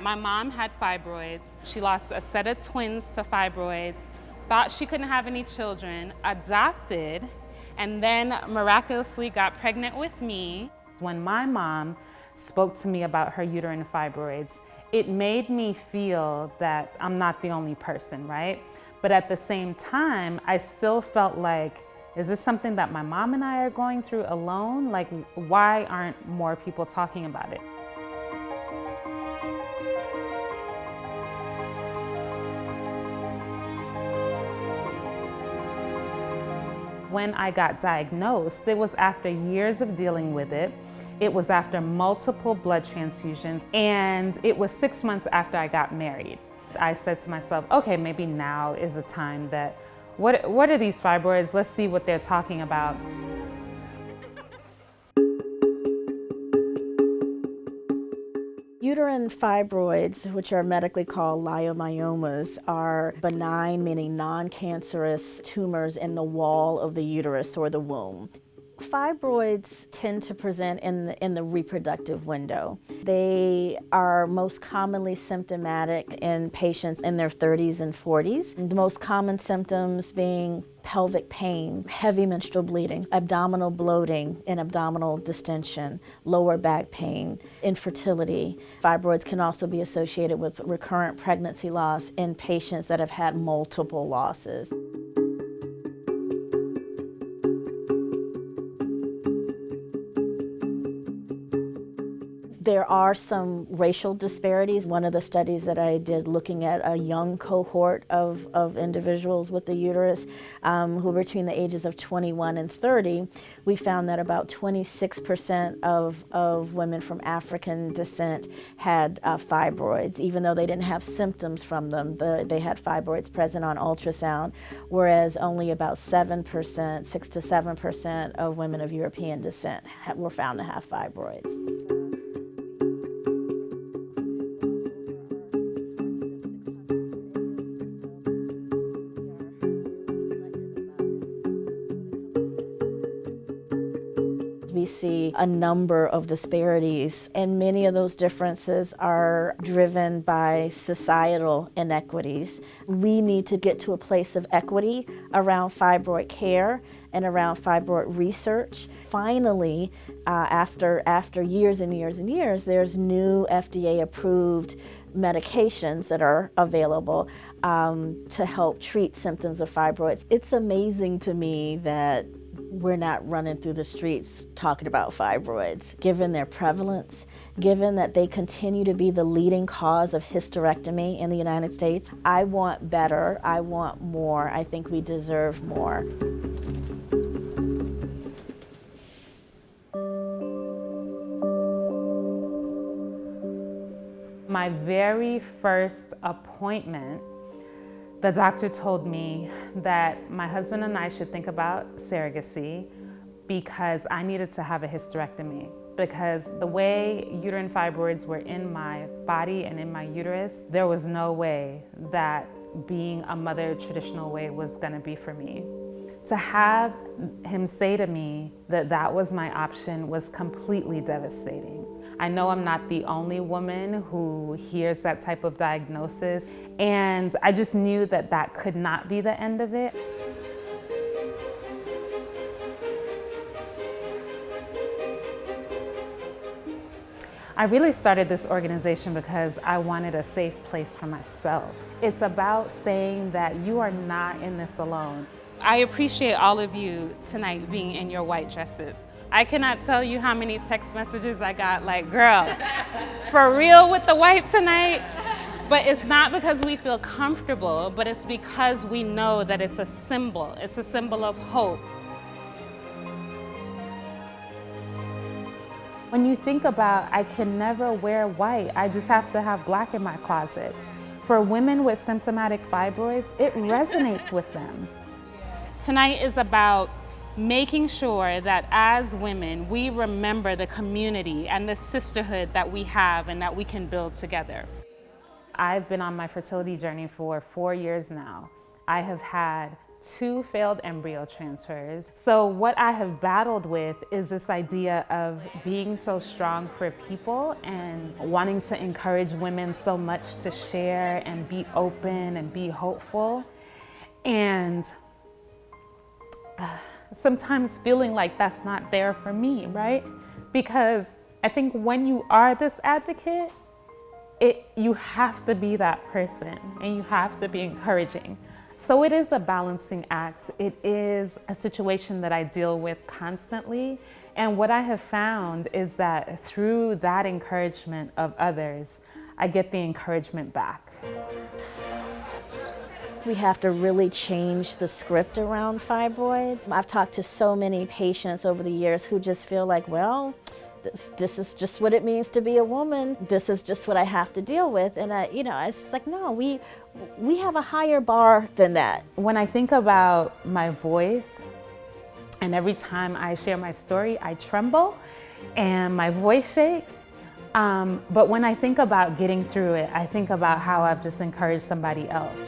My mom had fibroids. She lost a set of twins to fibroids, thought she couldn't have any children, adopted, and then miraculously got pregnant with me. When my mom spoke to me about her uterine fibroids, it made me feel that I'm not the only person, right? But at the same time, I still felt like, is this something that my mom and I are going through alone? Like, why aren't more people talking about it? When I got diagnosed, it was after years of dealing with it. It was after multiple blood transfusions, and it was 6 months after I got married. I said to myself, okay, maybe now is the time that, what are these fibroids? Let's see what they're talking about. Uterine fibroids, which are medically called leiomyomas, are benign, meaning non-cancerous tumors in the wall of the uterus or the womb. Fibroids tend to present in the reproductive window. They are most commonly symptomatic in patients in their 30s and 40s. The most common symptoms being pelvic pain, heavy menstrual bleeding, abdominal bloating and abdominal distension, lower back pain, infertility. Fibroids can also be associated with recurrent pregnancy loss in patients that have had multiple losses. There are some racial disparities. One of the studies that I did looking at a young cohort of individuals with the uterus who were between the ages of 21 and 30, we found that about 26% of women from African descent had fibroids, even though they didn't have symptoms from them. They had fibroids present on ultrasound, whereas only about 7%, 6 to 7% of women of European descent were found to have fibroids. We see a number of disparities, and many of those differences are driven by societal inequities. We need to get to a place of equity around fibroid care and around fibroid research. Finally, after years and years and years, there's new FDA-approved medications that are available to help treat symptoms of fibroids. It's amazing to me that we're not running through the streets talking about fibroids, given their prevalence, given that they continue to be the leading cause of hysterectomy in the United States. I want better, I want more, I think we deserve more. My very first appointment, the doctor told me that my husband and I should think about surrogacy because I needed to have a hysterectomy. Because the way uterine fibroids were in my body and in my uterus, there was no way that being a mother traditional way was gonna be for me. To have him say to me that that was my option was completely devastating. I know I'm not the only woman who hears that type of diagnosis, and I just knew that that could not be the end of it. I really started this organization because I wanted a safe place for myself. It's about saying that you are not in this alone. I appreciate all of you tonight being in your white dresses. I cannot tell you how many text messages I got like, girl, for real with the white tonight? But it's not because we feel comfortable, but it's because we know that it's a symbol. It's a symbol of hope. When you think about, I can never wear white, I just have to have black in my closet. For women with symptomatic fibroids, it resonates with them. Tonight is about making sure that as women, we remember the community and the sisterhood that we have and that we can build together. I've been on my fertility journey for 4 years now. I have had 2 failed embryo transfers. So what I have battled with is this idea of being so strong for people and wanting to encourage women so much to share and be open and be hopeful. And sometimes feeling like that's not there for me, right? Because I think when you are this advocate, you have to be that person and you have to be encouraging. So it is a balancing act. It is a situation that I deal with constantly. And what I have found is that through that encouragement of others, I get the encouragement back. We have to really change the script around fibroids. I've talked to so many patients over the years who just feel like, well, this is just what it means to be a woman. This is just what I have to deal with. And it's just like, no, we have a higher bar than that. When I think about my voice, and every time I share my story, I tremble and my voice shakes. But when I think about getting through it, I think about how I've just encouraged somebody else.